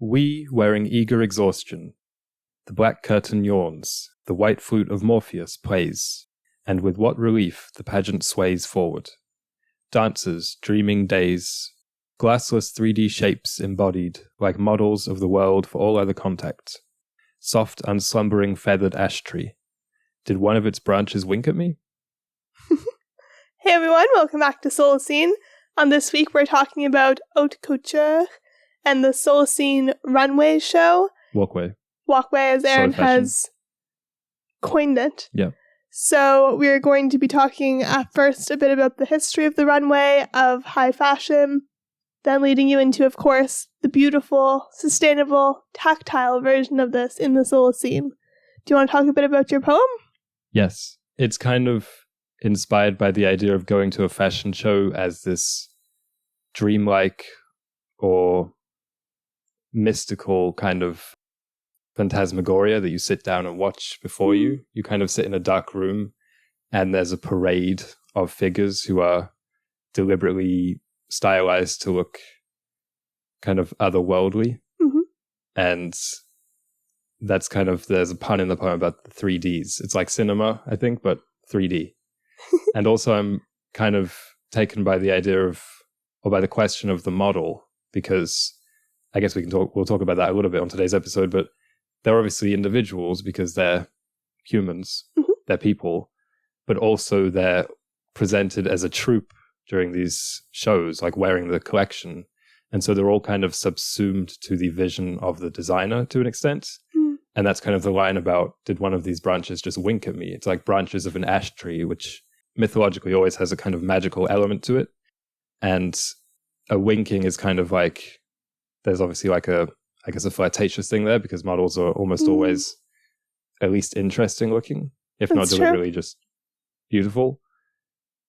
We wearing eager exhaustion. The black curtain yawns, the white flute of Morpheus plays, and with what relief the pageant sways forward. Dancers, dreaming days, glassless 3D shapes embodied like models of the world for all other contact. Soft, unslumbering feathered ash tree. Did one of its branches wink at me? Hey everyone, welcome back to Solacene. On this week we're talking about haute couture and the Solacene runway show. Walkway, as Aaron has coined it. Yeah. So we're going to be talking at first a bit about the history of the runway, of high fashion, then leading you into, of course, the beautiful, sustainable, tactile version of this in the Solacene. Do you want to talk a bit about your poem? Yes. It's kind of inspired by the idea of going to a fashion show as this dreamlike or mystical kind of phantasmagoria that you sit down and watch before you. You kind of sit in a dark room and there's a parade of figures who are deliberately stylized to look kind of otherworldly. Mm-hmm. And that's kind of, there's a pun in the poem about the 3Ds. It's like cinema, I think, but 3D. And also I'm kind of taken by the idea of, or by the question of the model, because I guess we'll talk about that a little bit on today's episode, but they're obviously individuals because they're humans, they're people, but also they're presented as a troupe during these shows, like wearing the collection. And so they're all kind of subsumed to the vision of the designer to an extent. And that's kind of the line about, did one of these branches just wink at me? It's like branches of an ash tree, which mythologically always has a kind of magical element to it. And a winking is kind of like, there's obviously like a flirtatious thing there because models are almost always at least interesting looking, if That's not deliberately just beautiful.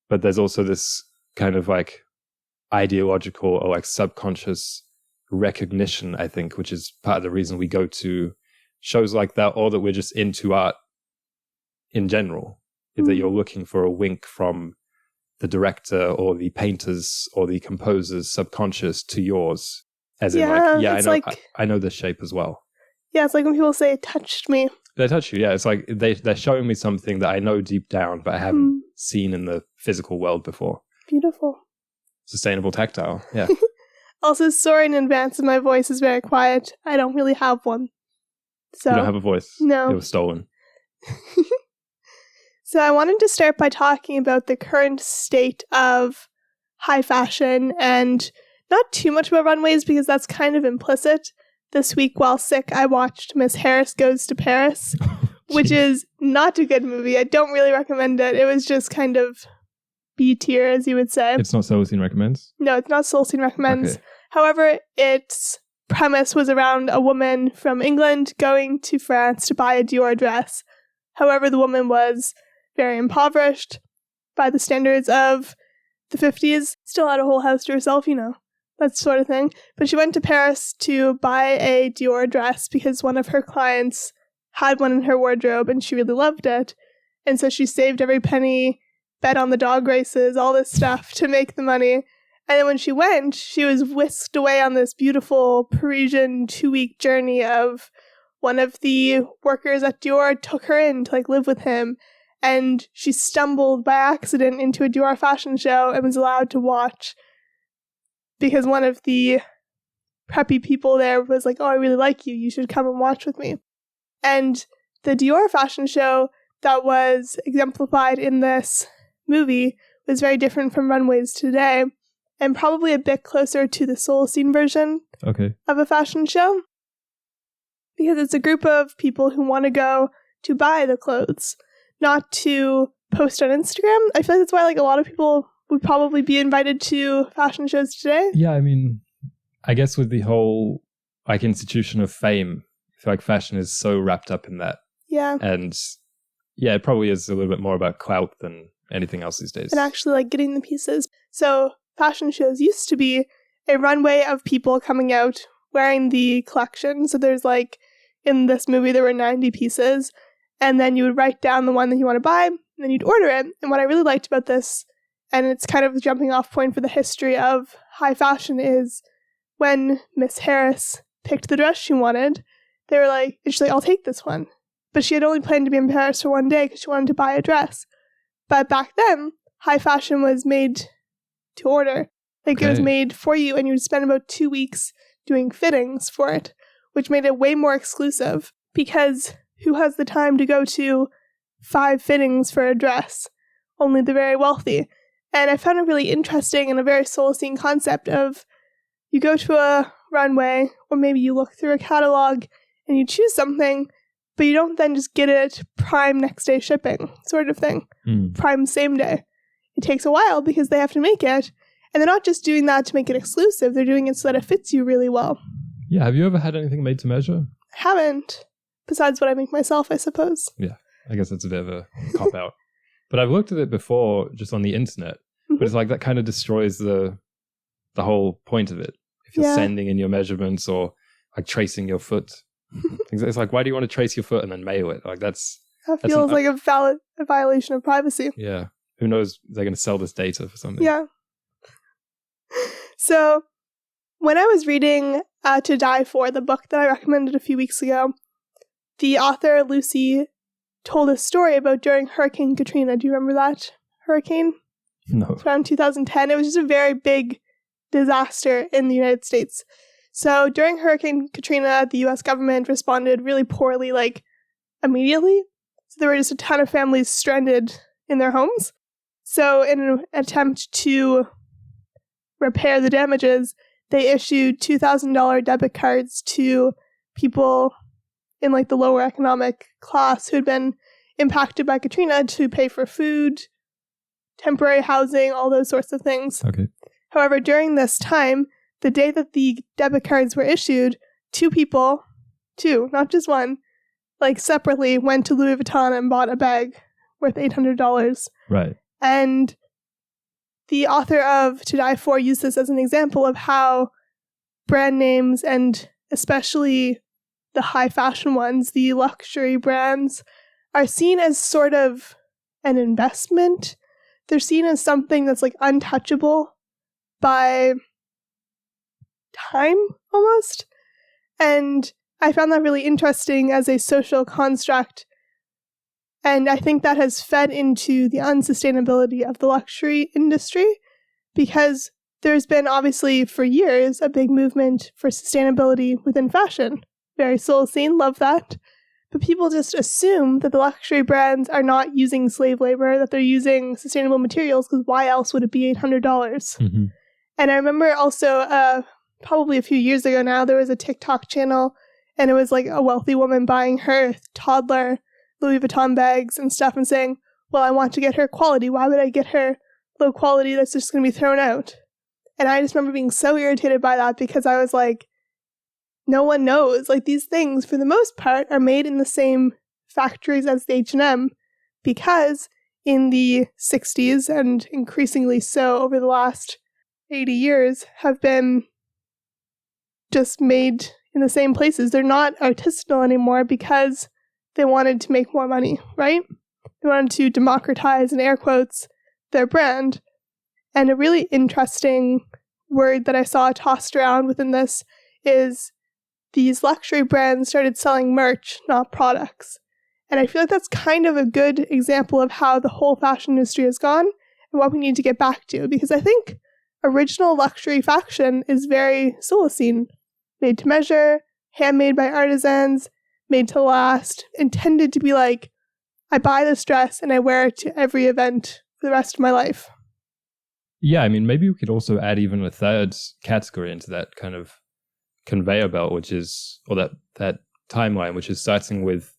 But there's also this kind of like ideological or like subconscious recognition, I think, which is part of the reason we go to shows like that, or that we're just into art in general, is that you're looking for a wink from the director or the painters or the composer's subconscious to yours. As in I know this shape as well. Yeah, it's like when people say, it touched me. They touch you, yeah. It's like they're showing me something that I know deep down, but I haven't seen in the physical world before. Beautiful. Sustainable tactile, yeah. Also, sorry in advance if my voice is very quiet. I don't really have one. So You don't have a voice? No. It was stolen. So I wanted to start by talking about the current state of high fashion, and not too much about runways because that's kind of implicit. This week while sick, I watched Miss Harris Goes to Paris, which is not a good movie. I don't really recommend it. It was just kind of B tier, as you would say. It's not Solacene Recommends? No, it's not Solacene Recommends. Okay. However, its premise was around a woman from England going to France to buy a Dior dress. However, the woman was very impoverished by the standards of the 50s. Still had a whole house to herself, that sort of thing. But she went to Paris to buy a Dior dress because one of her clients had one in her wardrobe and she really loved it. And so she saved every penny, bet on the dog races, all this stuff to make the money. And then when she went, she was whisked away on this beautiful Parisian 2-week journey of one of the workers at Dior took her in to live with him. And she stumbled by accident into a Dior fashion show and was allowed to watch because one of the preppy people there was like, oh, I really like you. You should come and watch with me. And the Dior fashion show that was exemplified in this movie was very different from runways today and probably a bit closer to the Solacene version of a fashion show because it's a group of people who want to go to buy the clothes, not to post on Instagram. I feel like that's why a lot of people would probably be invited to fashion shows today. Yeah, I mean, I guess with the whole institution of fame, I feel like fashion is so wrapped up in that. Yeah. And yeah, it probably is a little bit more about clout than anything else these days. And actually getting the pieces. So fashion shows used to be a runway of people coming out wearing the collection. So there's in this movie there were 90 pieces. And then you would write down the one that you want to buy, and then you'd order it. And what I really liked about this, and it's kind of the jumping off point for the history of high fashion, is when Miss Harris picked the dress she wanted, they were like, and she's like, I'll take this one. But she had only planned to be in Paris for one day because she wanted to buy a dress. But back then, high fashion was made to order. Like it was made for you, and you would spend about 2 weeks doing fittings for it, which made it way more exclusive, because who has the time to go to 5 fittings for a dress? Only the very wealthy. And I found it really interesting and a very Solacene concept of you go to a runway, or maybe you look through a catalog and you choose something, but you don't then just get it prime next day shipping sort of thing. Prime same day. It takes a while because they have to make it. And they're not just doing that to make it exclusive. They're doing it so that it fits you really well. Yeah. Have you ever had anything made to measure? I haven't. Besides what I make myself, I suppose. Yeah. I guess that's a bit of a cop-out. But I've looked at it before just on the internet. But it's like that kind of destroys the whole point of it. If you're sending in your measurements or like tracing your foot. It's like, why do you want to trace your foot and then mail it? Like that feels like a violation of privacy. Yeah. Who knows? They're going to sell this data for something. Yeah. So when I was reading To Die For, the book that I recommended a few weeks ago, the author, Lucy, told a story about during Hurricane Katrina. Do you remember that hurricane? No. It's around 2010. It was just a very big disaster in the United States. So during Hurricane Katrina, the U.S. government responded really poorly, like immediately. So there were just a ton of families stranded in their homes. So in an attempt to repair the damages, they issued $2,000 debit cards to people in like the lower economic class who had been impacted by Katrina to pay for food, temporary housing, all those sorts of things. Okay. However, during this time, the day that the debit cards were issued, 2 people, not just one, like separately went to Louis Vuitton and bought a bag worth $800. Right. And the author of To Die For used this as an example of how brand names, and especially the high fashion ones, the luxury brands, are seen as sort of an investment. They're seen as something that's like untouchable by time almost. And I found that really interesting as a social construct. And I think that has fed into the unsustainability of the luxury industry, because there's been obviously for years a big movement for sustainability within fashion. Very Solacene, love that. But people just assume that the luxury brands are not using slave labor, that they're using sustainable materials, because why else would it be $800? Mm-hmm. And I remember also probably a few years ago now, there was a TikTok channel, and it was like a wealthy woman buying her toddler Louis Vuitton bags and stuff and saying, well, I want to get her quality. Why would I get her low quality that's just going to be thrown out? And I just remember being so irritated by that, because I was like, no one knows. Like, these things, for the most part, are made in the same factories as the H&M, because in the 60s, and increasingly so over the last 80 years, have been just made in the same places. They're not artisanal anymore because they wanted to make more money, right? They wanted to democratize, in air quotes, their brand. And a really interesting word that I saw tossed around within this is these luxury brands started selling merch, not products. And I feel like that's kind of a good example of how the whole fashion industry has gone and what we need to get back to. Because I think original luxury fashion is very Solacene. Made to measure, handmade by artisans, made to last, intended to be like, I buy this dress and I wear it to every event for the rest of my life. Yeah, I mean, maybe we could also add even a third category into that kind of conveyor belt, which is, or that timeline, which is starting with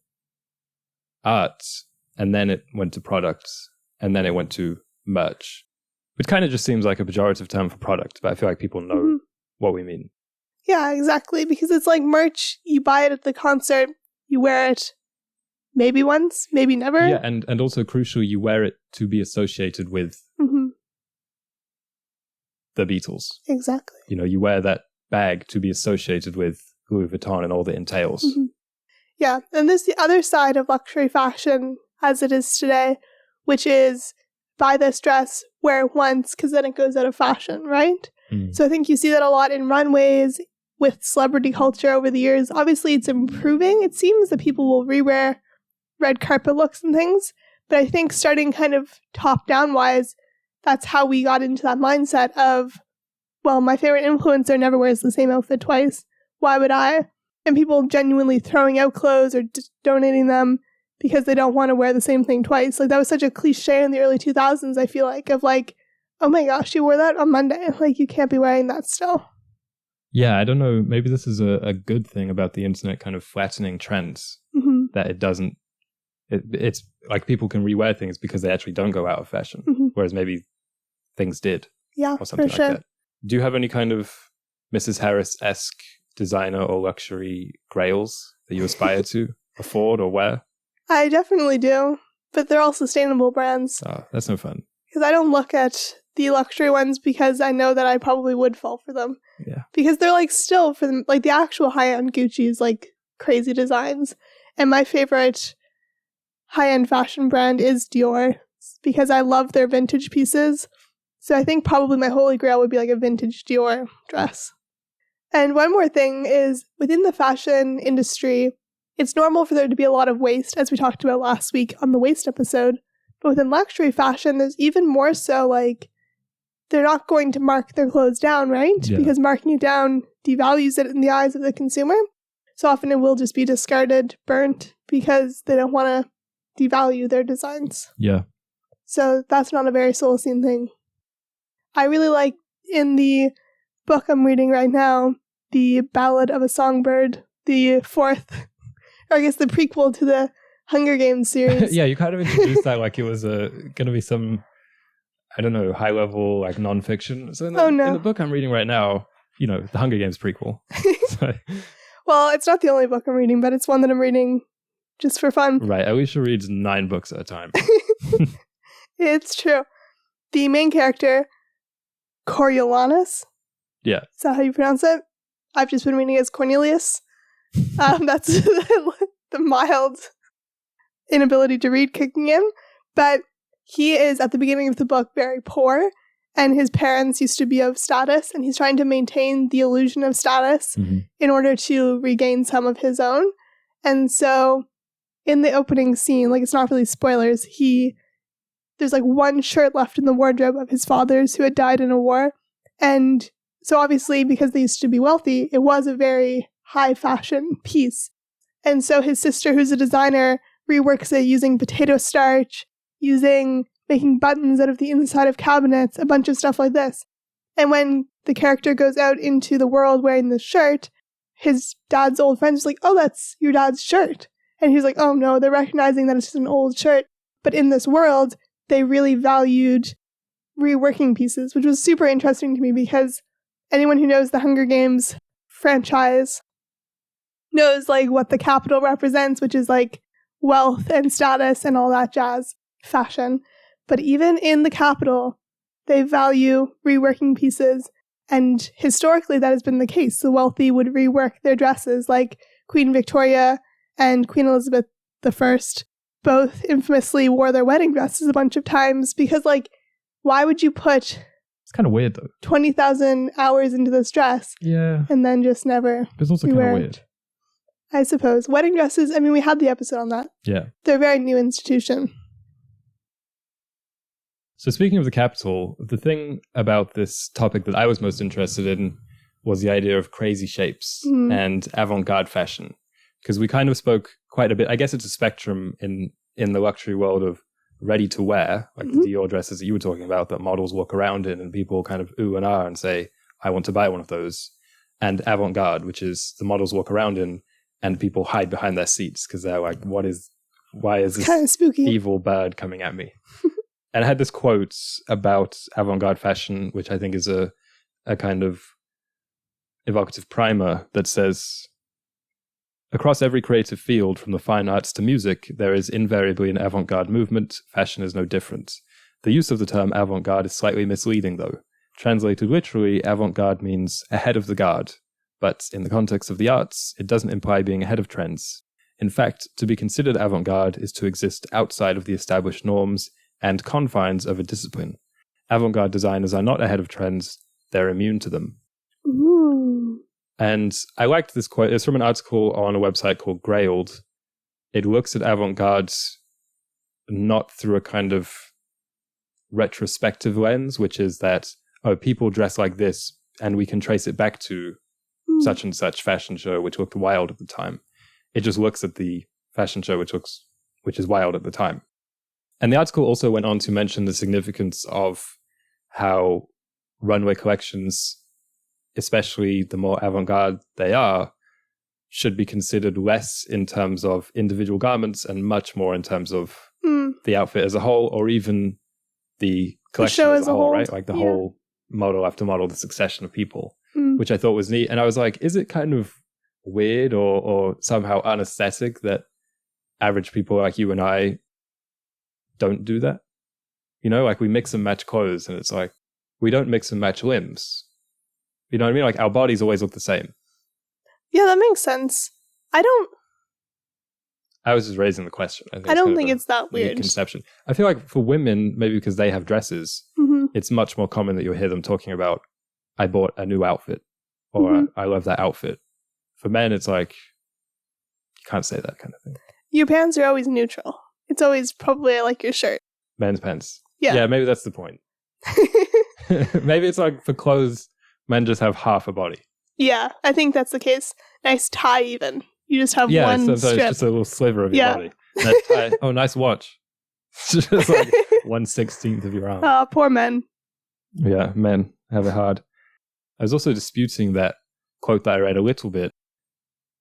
art, and then it went to products, and then it went to merch, which kind of just seems like a pejorative term for product, but I feel like people know what we mean. Yeah, exactly, because it's like merch, you buy it at the concert, you wear it maybe once, maybe never. Yeah, and also crucial, you wear it to be associated with the Beatles. Exactly. You know, you wear that bag to be associated with Louis Vuitton and all that entails. Yeah, and there's the other side of luxury fashion as it is today, which is buy this dress, wear it once, because then it goes out of fashion, right? So I think you see that a lot in runways with celebrity culture over the years. Obviously, it's improving. It seems that people will rewear red carpet looks and things. But I think starting kind of top-down wise, that's how we got into that mindset of, well, my favorite influencer never wears the same outfit twice. Why would I? And people genuinely throwing out clothes or donating them because they don't want to wear the same thing twice. Like, that was such a cliche in the early 2000s, I feel like, of like, oh my gosh, you wore that on Monday. Like, you can't be wearing that still. Yeah, I don't know. Maybe this is a good thing about the internet kind of flattening trends, that it doesn't, it's like people can rewear things because they actually don't go out of fashion, whereas maybe things did. Yeah, or something for sure. like that. Do you have any kind of Mrs. Harris-esque designer or luxury grails that you aspire to afford or wear? I definitely do, but they're all sustainable brands. Oh, that's no fun. Because I don't look at the luxury ones because I know that I probably would fall for them. Yeah. Because they're like still for them, like the actual high-end Gucci is like crazy designs. And my favorite high-end fashion brand is Dior because I love their vintage pieces. So I think probably my holy grail would be like a vintage Dior dress. And one more thing is within the fashion industry, it's normal for there to be a lot of waste, as we talked about last week on the waste episode. But within luxury fashion, there's even more so like they're not going to mark their clothes down, right? Yeah. Because marking it down devalues it in the eyes of the consumer. So often it will just be discarded, burnt, because they don't want to devalue their designs. Yeah. So that's not a very Solacene thing. I really like in the book I'm reading right now, The Ballad of a Songbird, the fourth, or I guess the prequel to the Hunger Games series. Yeah, you kind of introduced that like it was going to be some, I don't know, high level like nonfiction. So in the book I'm reading right now, you know, the Hunger Games prequel. So. Well, it's not the only book I'm reading, but it's one that I'm reading just for fun. Right, Alicia reads 9 books at a time. It's true. The main character, Coriolanus. Yeah. Is that how you pronounce it? I've just been reading it as Cornelius. That's the mild inability to read kicking in. But he is, at the beginning of the book, very poor. And his parents used to be of status. And he's trying to maintain the illusion of status in order to regain some of his own. And so in the opening scene, like it's not really spoilers, there's like one shirt left in the wardrobe of his father's who had died in a war. And so obviously, because they used to be wealthy, it was a very high fashion piece. And so his sister, who's a designer, reworks it using potato starch, making buttons out of the inside of cabinets, a bunch of stuff like this. And when the character goes out into the world wearing this shirt, his dad's old friends are like, oh, that's your dad's shirt. And he's like, oh no, they're recognizing that it's just an old shirt. But in this world, they really valued reworking pieces, which was super interesting to me because anyone who knows the Hunger Games franchise knows like what the capital represents, which is like wealth and status and all that jazz, fashion. But even in the capital, they value reworking pieces. And historically, that has been the case. The wealthy would rework their dresses, like Queen Victoria and Queen Elizabeth I both infamously wore their wedding dresses a bunch of times because, like, why would you put... It's kind of weird, though. 20,000 hours into this dress. Yeah. And then just never... But it's also kind of weird. I suppose. Wedding dresses, I mean, we had the episode on that. Yeah. They're a very new institution. So speaking of the capital, the thing about this topic that I was most interested in was the idea of crazy shapes and avant-garde fashion. Because we kind of spoke quite a bit. I guess it's a spectrum in the luxury world of ready to wear, like the Dior dresses that you were talking about that models walk around in and people kind of ooh and ah and say, I want to buy one of those. And avant-garde, which is the models walk around in and people hide behind their seats because they're like, why is this kind of spooky evil bird coming at me? And I had this quote about avant-garde fashion, which I think is a kind of evocative primer that says, across every creative field, from the fine arts to music, there is invariably an avant-garde movement. Fashion is no different. The use of the term avant-garde is slightly misleading, though. Translated literally, avant-garde means ahead of the guard. But in the context of the arts, it doesn't imply being ahead of trends. In fact, to be considered avant-garde is to exist outside of the established norms and confines of a discipline. Avant-garde designers are not ahead of trends, they're immune to them. Ooh. And I liked this quote. It's from an article on a website called Grailed. It looks at avant-garde not through a kind of retrospective lens, which is that, oh, people dress like this and we can trace it back to such and such fashion show, which looked wild at the time. It just looks at the fashion show, which is wild at the time. And the article also went on to mention the significance of how runway collections, especially the more avant-garde they are, should be considered less in terms of individual garments and much more in terms of the outfit as a whole, or even the collection as a whole, right? Like the whole model after model, the succession of people, which I thought was neat. And I was like, is it kind of weird or somehow unaesthetic that average people like you and I don't do that? You know, like we mix and match clothes, and it's like, we don't mix and match limbs. You know what I mean? Like our bodies always look the same. Yeah, that makes sense. I was just raising the question. I don't think it's that weird. Conception. I feel like for women, maybe because they have dresses, it's much more common that you'll hear them talking about, I bought a new outfit, or I love that outfit. For men, it's like, you can't say that kind of thing. Your pants are always neutral. It's always probably like your shirt. Men's pants. Yeah, maybe that's the point. Maybe it's like for clothes, men just have half a body. Yeah, I think that's the case. Nice tie even. You just have one so strip. It's just a little sliver of your body. Nice tie. Oh, nice watch. It's just like 1/16 of your arm. Oh, poor men. Yeah, men have it hard. I was also disputing that quote that I read a little bit,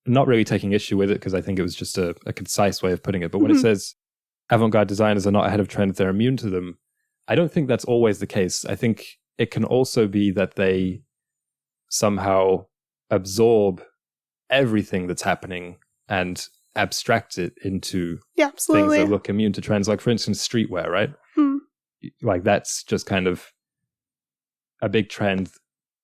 not really taking issue with it because I think it was just a concise way of putting it. But when it says avant-garde designers are not ahead of trends, they're immune to them, I don't think that's always the case. I think it can also be that they somehow absorb everything that's happening and abstract it into things that look immune to trends. Like, for instance, streetwear, right? Like that's just kind of a big trend,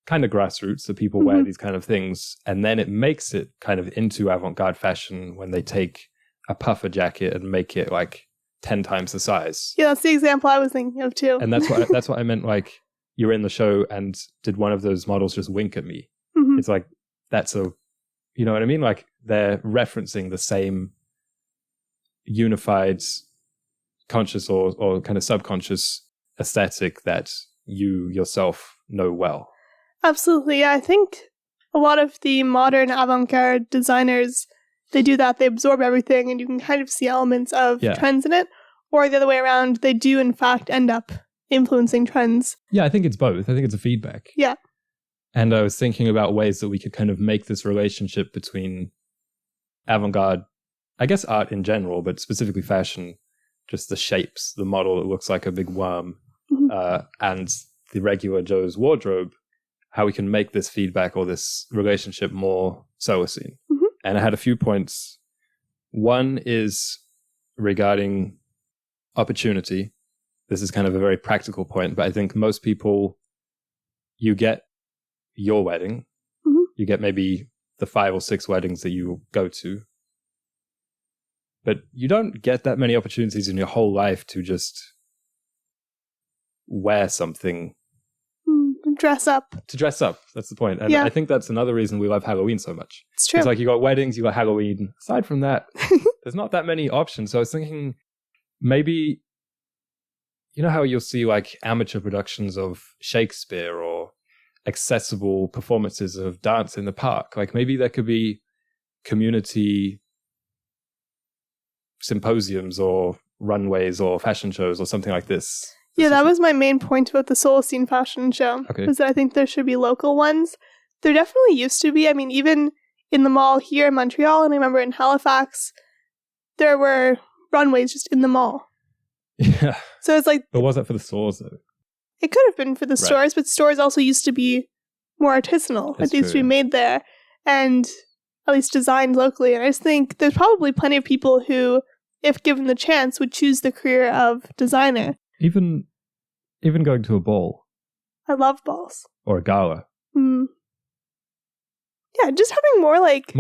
kind of grassroots, that people wear these kind of things, and then it makes it kind of into avant-garde fashion when they take a puffer jacket and make it like 10 times the size. Yeah, that's the example I was thinking of too. And that's what I meant, like, you're in the show and did one of those models just wink at me? It's like, that's a, you know what I mean? Like they're referencing the same unified conscious or kind of subconscious aesthetic that you yourself know well. Absolutely. Yeah, I think a lot of the modern avant-garde designers, they do that. They absorb everything and you can kind of see elements of trends in it. Or the other way around, they do in fact end up influencing trends. Yeah, I think it's both. I think it's a feedback. Yeah. And I was thinking about ways that we could kind of make this relationship between avant-garde, I guess art in general, but specifically fashion, just the shapes, the model that looks like a big worm, and the regular Joe's wardrobe, how we can make this feedback or this relationship more Solacene. And I had a few points. One is regarding opportunity. This is kind of a very practical point, but I think most people, you get your wedding, you get maybe the 5 or 6 weddings that you go to, but you don't get that many opportunities in your whole life to just wear something. Dress up. To dress up. That's the point. And I think that's another reason we love Halloween so much. It's true. It's like you got weddings, you got Halloween. Aside from that, there's not that many options. So I was thinking maybe, you know how you'll see like amateur productions of Shakespeare or accessible performances of dance in the park? Like maybe there could be community symposiums or runways or fashion shows or something like this. Yeah, that was my main point about the Solacene fashion show. Okay. Was that I think there should be local ones. There definitely used to be. I mean, even in the mall here in Montreal, and I remember in Halifax, there were runways just in the mall. Yeah. So it's like... But was that for the stores, though? It could have been for the stores, but stores also used to be more artisanal. It used to be made there and at least designed locally. And I just think there's probably plenty of people who, if given the chance, would choose the career of designer. Even going to a ball. I love balls. Or a gala. Yeah, just having more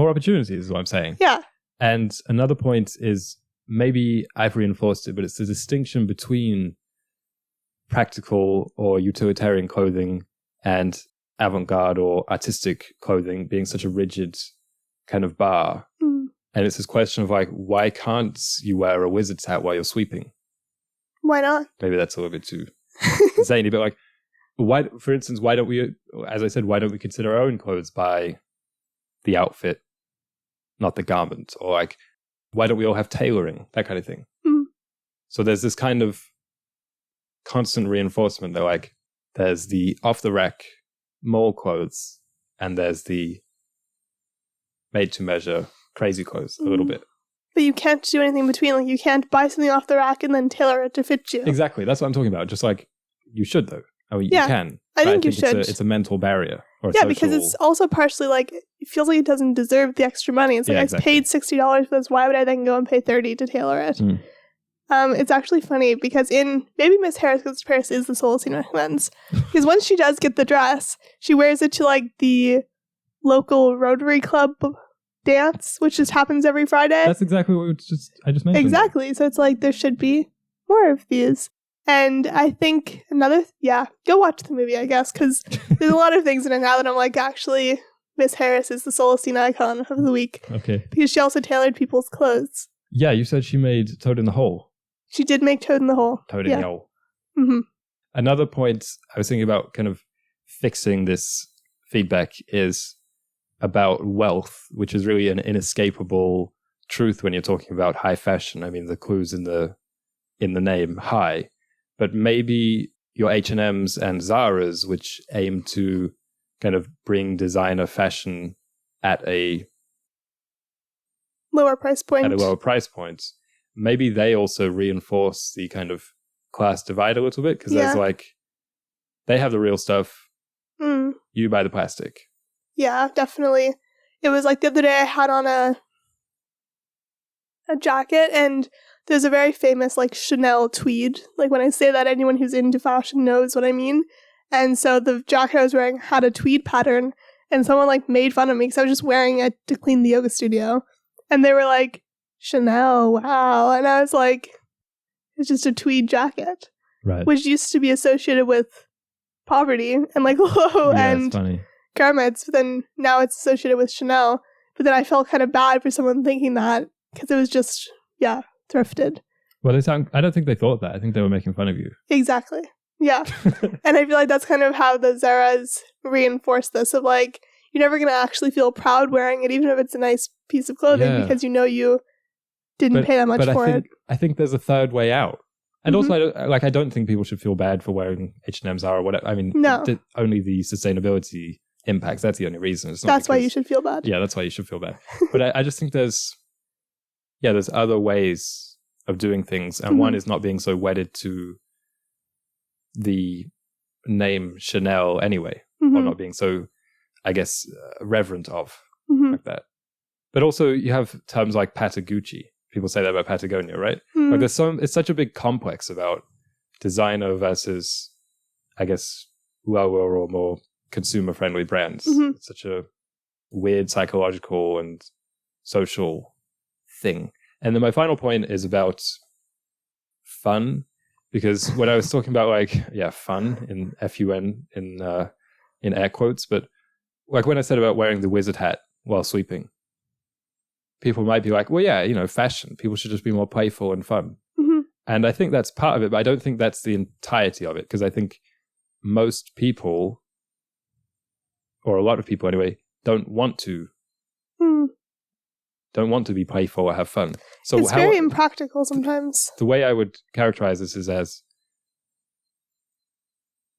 opportunities is what I'm saying. Yeah. And another point is, maybe I've reinforced it, but it's the distinction between practical or utilitarian clothing and avant-garde or artistic clothing being such a rigid kind of bar. And it's this question of like, why can't you wear a wizard's hat while you're sweeping? Why not? Maybe that's a little bit too zany, but like, why, for instance, why don't we, as I said, why don't we consider our own clothes by the outfit, not the garment? Or like, why don't we all have tailoring? That kind of thing. So there's this kind of constant reinforcement that like, there's the off-the-rack mall clothes and there's the made-to-measure crazy clothes a little bit. But you can't do anything between. Like, you can't buy something off the rack and then tailor it to fit you. Exactly. That's what I'm talking about. Just like, you should, though. I mean, Yeah, you can. I think you should. It's a mental barrier. Or a Yeah, social... because it's also partially like, it feels like it doesn't deserve the extra money. It's like, Yeah, I exactly. paid $60 for this. Why would I then go and pay $30 to tailor it? It's actually funny because in Baby Miss Harris Goes to Paris is the Solacene recommends. Because once she does get the dress, she wears it to like the local Rotary Club dance, which just happens every Friday. That's exactly what I just mentioned. Exactly. So it's like, there should be more of these. And I think go watch the movie, I guess, because there's a lot of things in it now that I'm like, actually, Miss Harris is the Solacene icon of the week. Okay. Because she also tailored people's clothes. Yeah, you said she made Toad in the Hole. She did make Toad in the Hole. Toad in the Hole. Mm-hmm. Another point I was thinking about kind of fixing this feedback is about wealth, which is really an inescapable truth when you're talking about high fashion. I mean, the clue's in the name, high. But maybe your H&Ms and Zara's, which aim to kind of bring designer fashion at a lower price point. Maybe they also reinforce the kind of class divide a little bit, because there's like, they have the real stuff, you buy the plastic. Yeah, definitely. It was like the other day I had on a jacket, and there's a very famous like Chanel tweed. Like, when I say that, anyone who's into fashion knows what I mean. And so the jacket I was wearing had a tweed pattern, and someone like made fun of me because I was just wearing it to clean the yoga studio. And they were like, Chanel, wow. And I was like, it's just a tweed jacket. Right. Which used to be associated with poverty and like low-end garments. But then now it's associated with Chanel. But then I felt kind of bad for someone thinking that, because it was just, thrifted. Well, I don't think they thought that. I think they were making fun of you. Exactly. Yeah. And I feel like that's kind of how the Zara's reinforce this, of like, you're never going to actually feel proud wearing it, even if it's a nice piece of clothing, because you know you didn't pay that much for it. I think there's a third way out. And also, I don't think people should feel bad for wearing H&M's or whatever. I mean, only the sustainability impacts. That's the only reason. It's not that's why you should feel bad. Yeah, that's why you should feel bad. But I just think there's other ways of doing things. And one is not being so wedded to the name Chanel anyway, or not being so, I guess, reverent of like that. But also, you have terms like Patagucci. People say that about Patagonia, right? Like, it's such a big complex about designer versus, I guess, lower or more consumer-friendly brands. It's such a weird psychological and social thing. And then my final point is about fun, because when I was talking about fun in F-U-N in air quotes, but like when I said about wearing the wizard hat while sweeping, people might be like, well, yeah, fashion. People should just be more playful and fun. And I think that's part of it, but I don't think that's the entirety of it, because I think most people, or a lot of people anyway, don't want to be playful or have fun. So it's very impractical sometimes. The way I would characterize this is as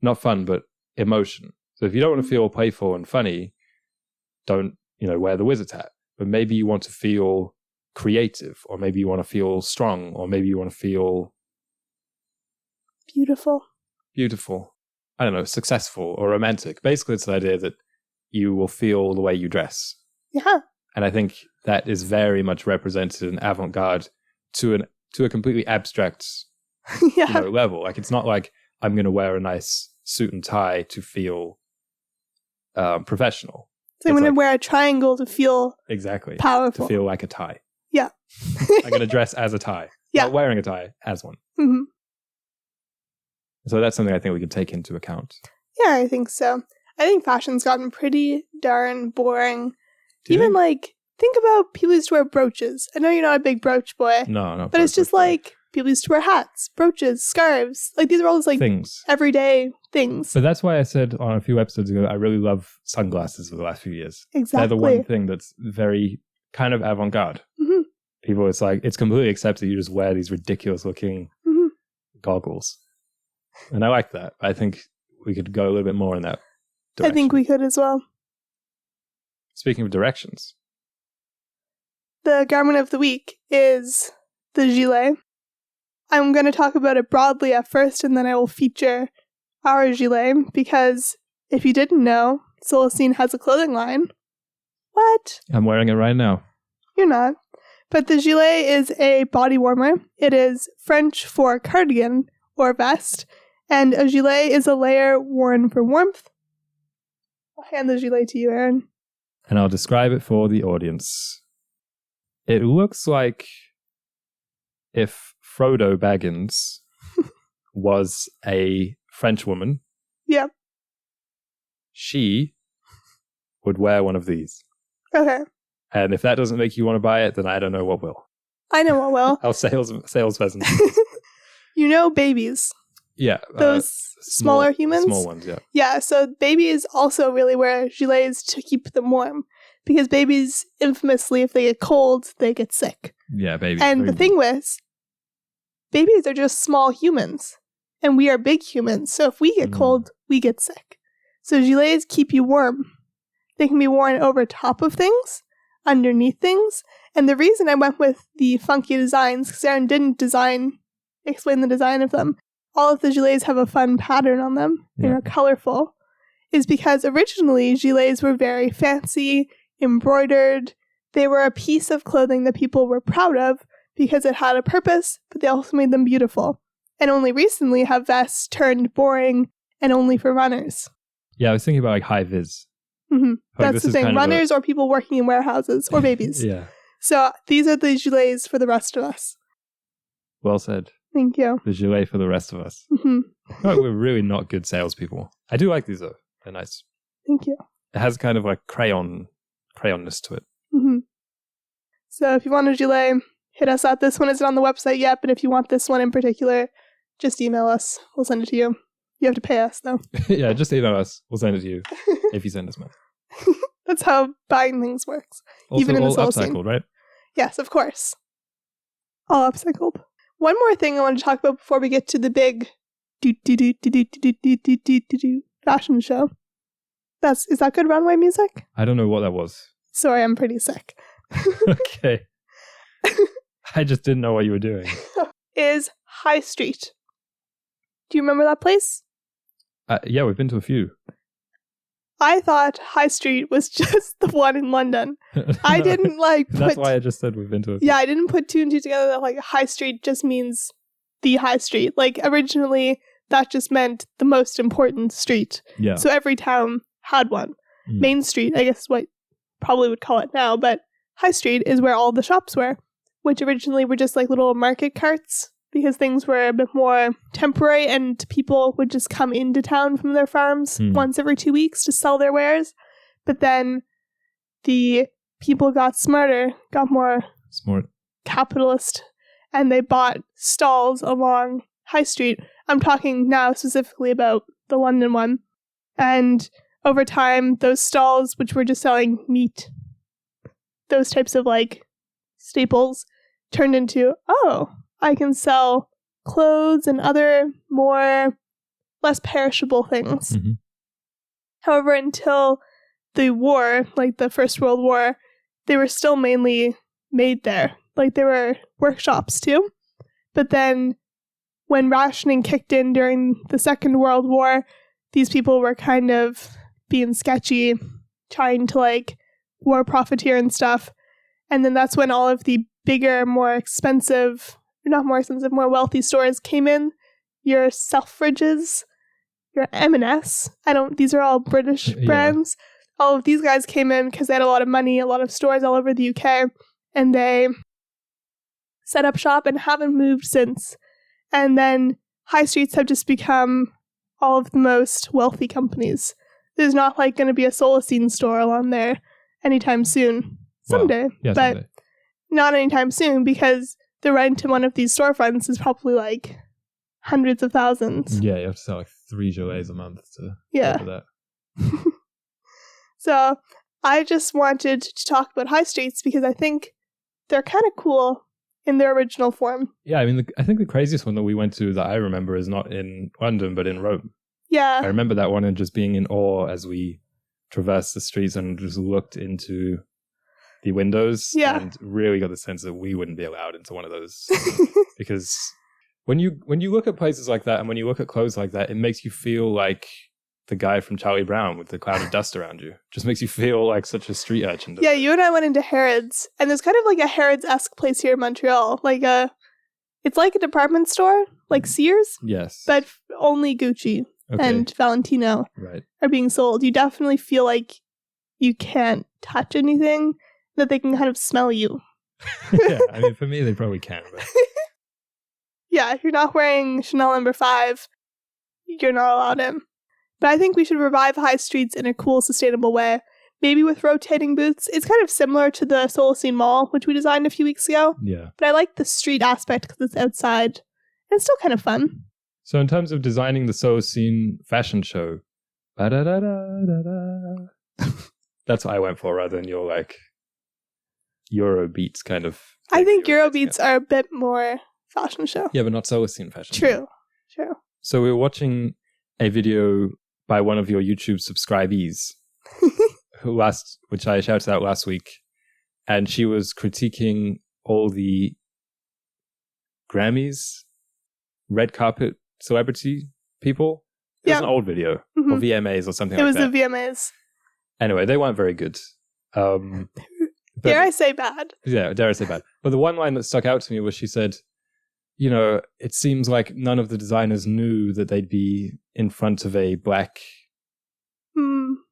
not fun, but emotion. So if you don't want to feel playful and funny, don't, wear the wizard's hat. But maybe you want to feel creative, or maybe you want to feel strong, or maybe you want to feel beautiful. I don't know, successful or romantic. Basically, it's the idea that you will feel the way you dress. Yeah. And I think that is very much represented in avant-garde to a completely abstract level. Like, it's not like I'm going to wear a nice suit and tie to feel professional. So I'm going to wear a triangle to feel powerful. To feel like a tie. Yeah. I'm going to dress as a tie. Yeah. Not wearing a tie, as one. So that's something I think we could take into account. Yeah, I think so. I think fashion's gotten pretty darn boring. Do you Even think? think about people used to wear brooches. I know you're not a big brooch boy. No, not But it's just brooch. people used to wear hats, brooches, scarves. These are all just Things. everyday things. But that's why I said on a few episodes ago, I really love sunglasses for the last few years. Exactly. They're the one thing that's very kind of avant-garde. Mm-hmm. People, it's completely accepted. You just wear these ridiculous looking goggles. And I like that. I think we could go a little bit more in that direction. I think we could as well. Speaking of directions. The garment of the week is the gilet. I'm going to talk about it broadly at first, and then I will feature our gilet, because if you didn't know, Solacene has a clothing line. What? I'm wearing it right now. You're not. But the gilet is a body warmer. It is French for cardigan or vest, and a gilet is a layer worn for warmth. I'll hand the gilet to you, Aaron. And I'll describe it for the audience. It looks like if Frodo Baggins was a French woman. Yep. She would wear one of these. Okay. And if that doesn't make you want to buy it, then I don't know what will. I know what will. Our sales pheasant. You know babies. Yeah. Those smaller humans? Small ones, yeah. Yeah, so babies also really wear gilets to keep them warm. Because babies, infamously, if they get cold, they get sick. Yeah, babies. And the thing was, babies are just small humans. And we are big humans. So if we get cold, we get sick. So gilets keep you warm. They can be worn over top of things, underneath things. And the reason I went with the funky designs, because Aaron didn't explain the design of them. All of the gilets have a fun pattern on them. They're colorful. Is because originally gilets were very fancy, embroidered. They were a piece of clothing that people were proud of because it had a purpose, but they also made them beautiful. And only recently have vests turned boring and only for runners. Yeah, I was thinking about high vis. Mm-hmm. That's the thing. Runners or people working in warehouses or babies. Yeah. So these are the gilets for the rest of us. Well said. Thank you. The gilet for the rest of us. Mm-hmm. No, we're really not good salespeople. I do like these though. They're nice. Thank you. It has kind of like crayonness to it. Mm-hmm. So if you want a gilet, hit us up. This one isn't on the website yet, but if you want this one in particular, just email us. We'll send it to you. You have to pay us, though. Yeah, just email us. We'll send it to you if you send us money. That's how buying things works. Also, even in all the Solacene. upcycled, right? Yes, of course. All upcycled. One more thing I want to talk about before we get to the big fashion show. Is that good runway music? I don't know what that was. Sorry, I'm pretty sick. Okay. I just didn't know what you were doing. Is High Street. Do you remember that place? Yeah, we've been to a few. I thought High Street was just the one in London. I didn't That's why I just said we've been to a few. Yeah, I didn't put two and two together that High Street just means the high street. Originally, that just meant the most important street. Yeah. So every town had one. Main Street, I guess is what probably would call it now, but High Street is where all the shops were, which originally were just little market carts because things were a bit more temporary and people would just come into town from their farms once every 2 weeks to sell their wares. But then the people got smarter, got more capitalist, and they bought stalls along High Street. I'm talking now specifically about the London one. And over time, those stalls, which were just selling meat, those types of staples, turned into, I can sell clothes and other less perishable things. Mm-hmm. However, until the war, the First World War, they were still mainly made there. There were workshops too. But then when rationing kicked in during the Second World War, these people were kind of being sketchy, trying to war profiteer and stuff. And then that's when all of the bigger, more wealthy stores came in. Your Selfridges, your M&S. These are all British brands. All of these guys came in because they had a lot of money, a lot of stores all over the UK, and they set up shop and haven't moved since. And then high streets have just become all of the most wealthy companies. there's not like going to be a Solacene store along there anytime soon. Someday. Well, yeah, but someday. Not anytime soon, because the rent in one of these storefronts is probably like hundreds of thousands. Yeah, you have to sell like 3 gilets a month to Yeah. pay for that. So I just wanted to talk about high streets because I think they're kind of cool in their original form. Yeah, I mean, I think the craziest one that we went to that I remember is not in London, but in Rome. Yeah. I remember that one and just being in awe as we traversed the streets and just looked into the windows and really got the sense that we wouldn't be allowed into one of those. Because when you look at places like that and when you look at clothes like that, it makes you feel like the guy from Charlie Brown with the cloud of dust around you. Just makes you feel like such a street urchin. Yeah, you and I went into Harrods, and there's kind of like a Harrods-esque place here in Montreal. It's like a department store, like Sears. Yes. But only Gucci and Valentino are being sold. You definitely feel like you can't touch anything, that they can kind of smell you. Yeah, I mean, for me, they probably can. But... Yeah, if you're not wearing Chanel No. 5, you're not allowed in. But I think we should revive high streets in a cool, sustainable way. Maybe with rotating booths. It's kind of similar to the Solacene Mall, which we designed a few weeks ago. Yeah. But I like the street aspect because it's outside. And it's still kind of fun. So in terms of designing the Solacene fashion show, that's what I went for rather than your like Eurobeats kind of. I think Eurobeats are a bit more fashion show. Yeah, but not Solacene fashion. True. So we were watching a video by one of your YouTube subscribees, which I shouted out last week, and she was critiquing all the Grammys, red carpet celebrity people. It was an old video, or VMAs or something like that. It was the VMAs. Anyway, they weren't very good. Dare I say bad? Yeah, dare I say bad. But the one line that stuck out to me was she said, you know, it seems like none of the designers knew that they'd be in front of a black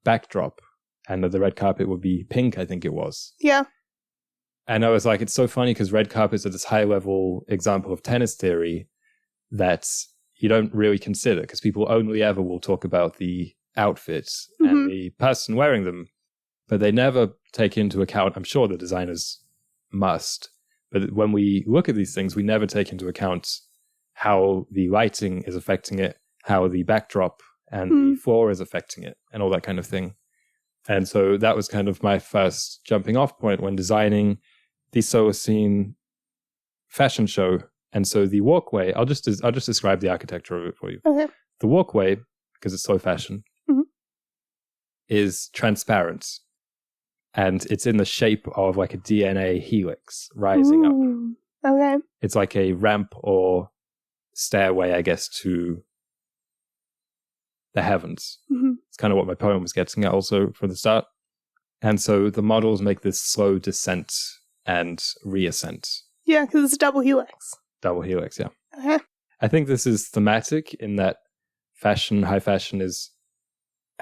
backdrop and that the red carpet would be pink, I think it was. Yeah. And I was like, it's so funny because red carpets are this high-level example of tennis theory that you don't really consider because people only ever will talk about the outfits and the person wearing them, but they never take into account, I'm sure the designers must, but when we look at these things, we never take into account how the lighting is affecting it, how the backdrop and the floor is affecting it, and all that kind of thing. And so that was kind of my first jumping off point when designing the Solacene fashion show. And so the walkway, I'll just describe the architecture of it for you. Okay. The walkway, because it's slow fashion, is transparent. And it's in the shape of like a DNA helix rising up. Okay. It's like a ramp or stairway, I guess, to the heavens. It's kind of what my poem was getting at also from the start. And so the models make this slow descent and reascent. Yeah, because it's a double helix. Double helix, yeah. Okay. I think this is thematic in that high fashion is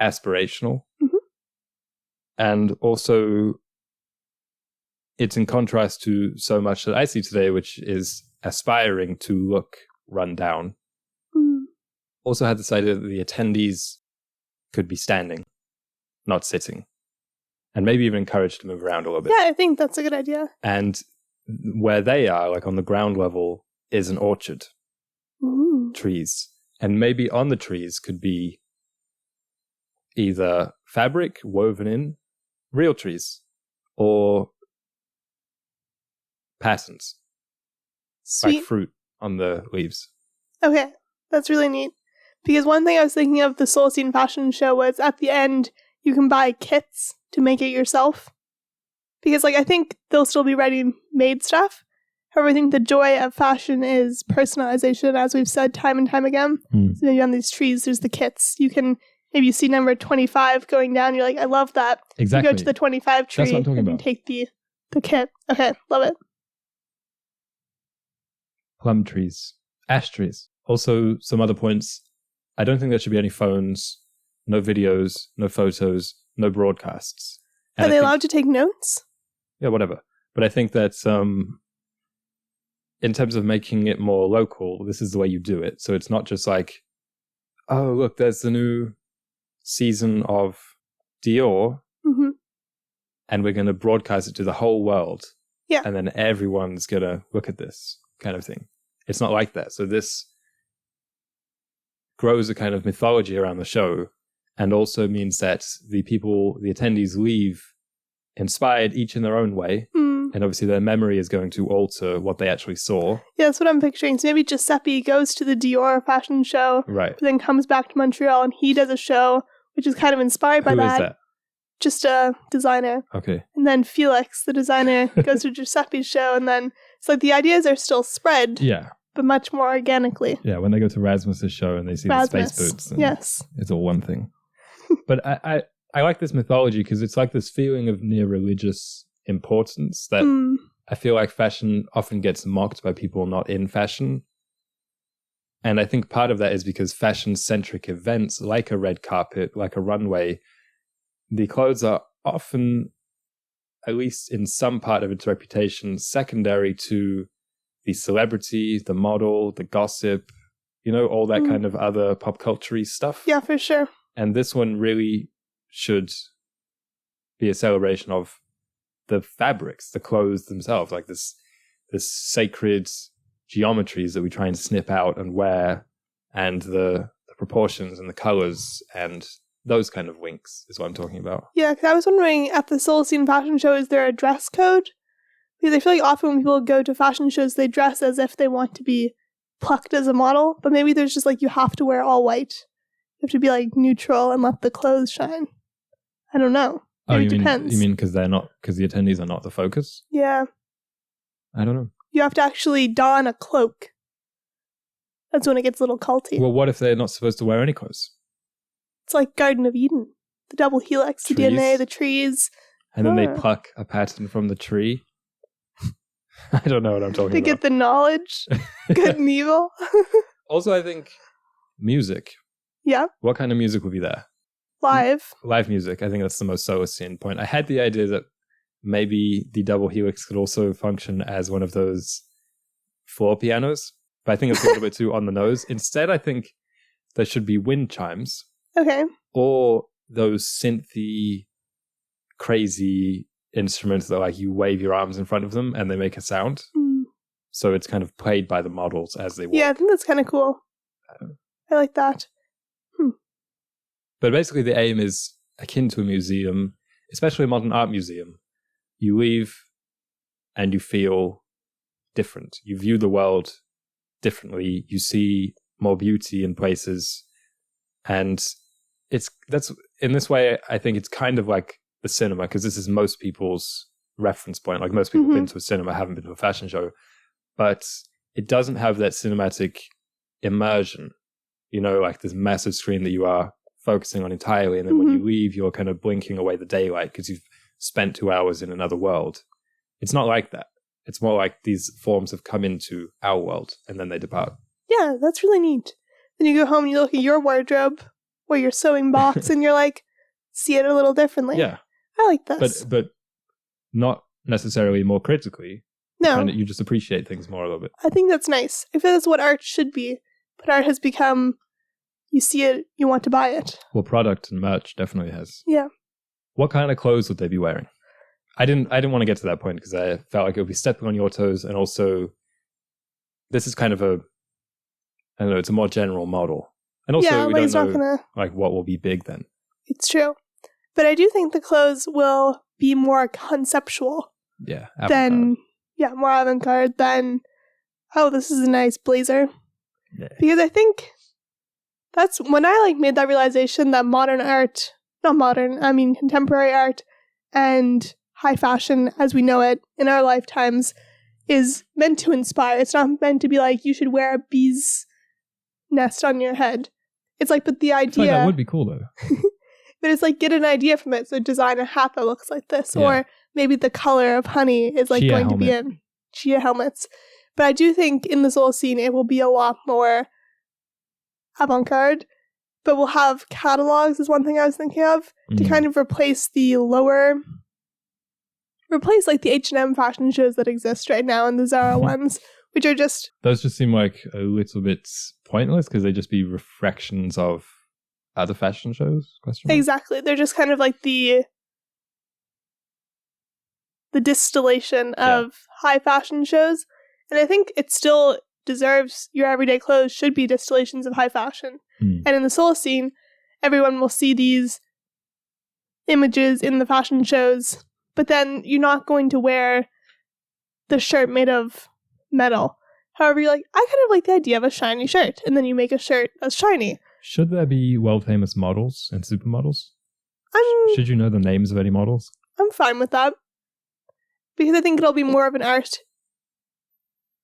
aspirational. And also, it's in contrast to so much that I see today, which is aspiring to look run down. Also had this idea that the attendees could be standing, not sitting. And maybe even encouraged to move around a little bit. Yeah, I think that's a good idea. And where they are, like on the ground level, is an orchard. Trees. And maybe on the trees could be either fabric woven in, real trees, or patterns. Sweet. Like fruit on the leaves. Okay, that's really neat. Because one thing I was thinking of the Solacene fashion show was at the end, you can buy kits to make it yourself. Because I think there'll still be ready-made stuff. However, I think the joy of fashion is personalization, as we've said time and time again. So maybe on these trees, there's the kits. You can maybe you see number 25 going down. You're like, I love that. Exactly. You go to the 25 tree That's what I'm talking and about. take the kit. Okay, love it. Plum trees. Ash trees. Also, some other points. I don't think there should be any phones, no videos, no photos, no broadcasts. Are they allowed to take notes? Yeah, whatever. But I think that in terms of making it more local, this is the way you do it. So it's not just like, oh, look, there's the new season of Dior, Mm-hmm. and we're going to broadcast it to the whole world. Yeah. And then everyone's going to look at this kind of thing. It's not like that. So this grows a kind of mythology around the show, and also means that the attendees leave inspired, each in their own way. And obviously their memory is going to alter what they actually saw. Yeah, that's what I'm picturing. So maybe Giuseppe goes to the Dior fashion show, right? But then comes back to Montreal and he does a show which is kind of inspired by Who that. is that? Just a designer. Okay. And then Felix, the designer, goes to Giuseppe's show, and then it's like the ideas are still spread. Yeah. But much more organically. Yeah, when they go to Rasmus's show and they see the space boots. Yes. It's all one thing. But I like this mythology because it's like this feeling of near religious importance that I feel like fashion often gets mocked by people not in fashion. And I think part of that is because fashion-centric events like a red carpet, like a runway, the clothes are often, at least in some part of its reputation, secondary to the celebrity, the model, the gossip, all that kind of other pop culture-y stuff. Yeah, for sure. And this one really should be a celebration of the fabrics, the clothes themselves, like this sacred geometries that we try and snip out and wear, and the proportions and the colors and those kind of winks is what I'm talking about. Yeah, because I was wondering, at the Solacene fashion show, is there a dress code? Because I feel like often when people go to fashion shows, they dress as if they want to be plucked as a model, but maybe there's just like, you have to wear all white. You have to be like neutral and let the clothes shine. I don't know. Maybe it depends. You mean because the attendees are not the focus? Yeah. I don't know. You have to actually don a cloak. That's when it gets a little culty. Well, what if they're not supposed to wear any clothes? It's like Garden of Eden. The double helix, the DNA, the trees. And then they pluck a pattern from the tree. I don't know what I'm talking about. To get the knowledge. Good and evil. Also, I think music. Yeah. What kind of music would be there? Live music. I think that's the most Solacene point. I had the idea that maybe the double helix could also function as one of those floor pianos, but I think it's a little bit too on the nose. Instead, I think there should be wind chimes. Okay. Or those synthy, crazy instruments that like you wave your arms in front of them and they make a sound. So it's kind of played by the models as they walk. Yeah, I think that's kind of cool. I like that. But basically the aim is akin to a museum, especially a modern art museum. You leave and you feel different. You view the world differently. You see more beauty in places. And that's in this way, I think it's kind of like the cinema, because this is most people's reference point. Like most people have been to a cinema, haven't been to a fashion show. But it doesn't have that cinematic immersion. Like this massive screen that you are focusing on entirely, and then when you leave, you're kind of blinking away the daylight because you've spent 2 hours in another world. It's not like that. It's more like these forms have come into our world and then they depart. Yeah, that's really neat. Then you go home and you look at your wardrobe or your sewing box and you're like, see it a little differently. Yeah. I like this. But not necessarily more critically. No. You just appreciate things more a little bit. I think that's nice. I feel that's what art should be. But art has become, you see it, you want to buy it. Well, product and merch definitely has. Yeah. What kind of clothes would they be wearing? I didn't want to get to that point because I felt like it would be stepping on your toes, and also this is kind of it's a more general model. And also we don't know like what will be big then. It's true. But I do think the clothes will be more conceptual. Yeah. More avant-garde than, oh, this is a nice blazer. Yeah. Because I think that's when I made that realization that contemporary art and high fashion as we know it in our lifetimes is meant to inspire. It's not meant to be like, you should wear a bee's nest on your head. It's like, but the idea... that would be cool though. But it's like, get an idea from it. So design a hat that looks like this. Yeah. Or maybe the color of honey is like Chia going to be in chia helmets. But I do think in this whole scene, it will be a lot more avant-garde. But we'll have catalogs is one thing I was thinking of to kind of replace like the H&M fashion shows that exist right now and the Zara ones, which are just... Those just seem like a little bit pointless because they just be refractions of Other fashion shows? Question mark? Exactly. They're just kind of like the distillation of high fashion shows. And I think it still deserves, your everyday clothes should be distillations of high fashion. And in the Solacene, everyone will see these images in the fashion shows, but then you're not going to wear the shirt made of metal. However, you're like, I kind of like the idea of a shiny shirt, and then you make a shirt that's shiny. Should there be world-famous models and supermodels? Should you know the names of any models? I'm fine with that. Because I think it'll be more of an art.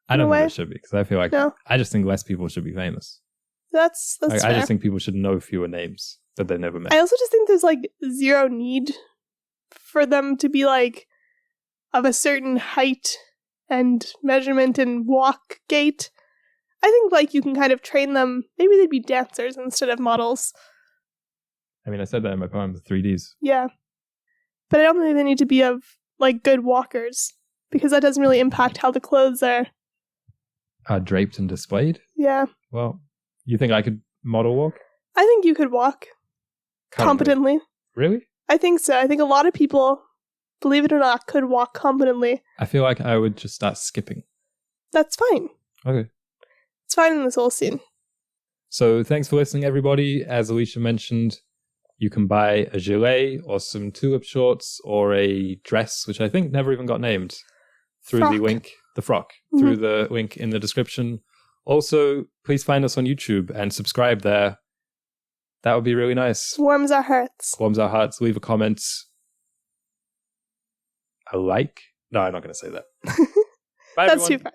I don't think it should be, because I feel like No. I just think less people should be famous. That's like, fair. I just think people should know fewer names that they never met. I also just think there's like zero need for them to be like of a certain height and measurement and walk gait. I think like you can kind of train them. Maybe they'd be dancers instead of models. I mean, I said that in my poem, the 3Ds. Yeah. But I don't think they need to be of like good walkers, because that doesn't really impact how the clothes are draped and displayed? Yeah. Well, you think I could model walk? I think you could walk competently. Really? I think so. I think a lot of people, believe it or not, could walk competently. I feel like I would just start skipping. That's fine. Okay. It's fine in this whole scene. So thanks for listening, everybody. As Alicia mentioned, you can buy a gilet or some tulip shorts or a dress, which I think never even got named, through the link, the frock, through the link in the description. Also, please find us on YouTube and subscribe there. That would be really nice. Warms our hearts. Warms our hearts. Leave a comment. A like? No, I'm not going to say that. Bye, That's everyone. too far.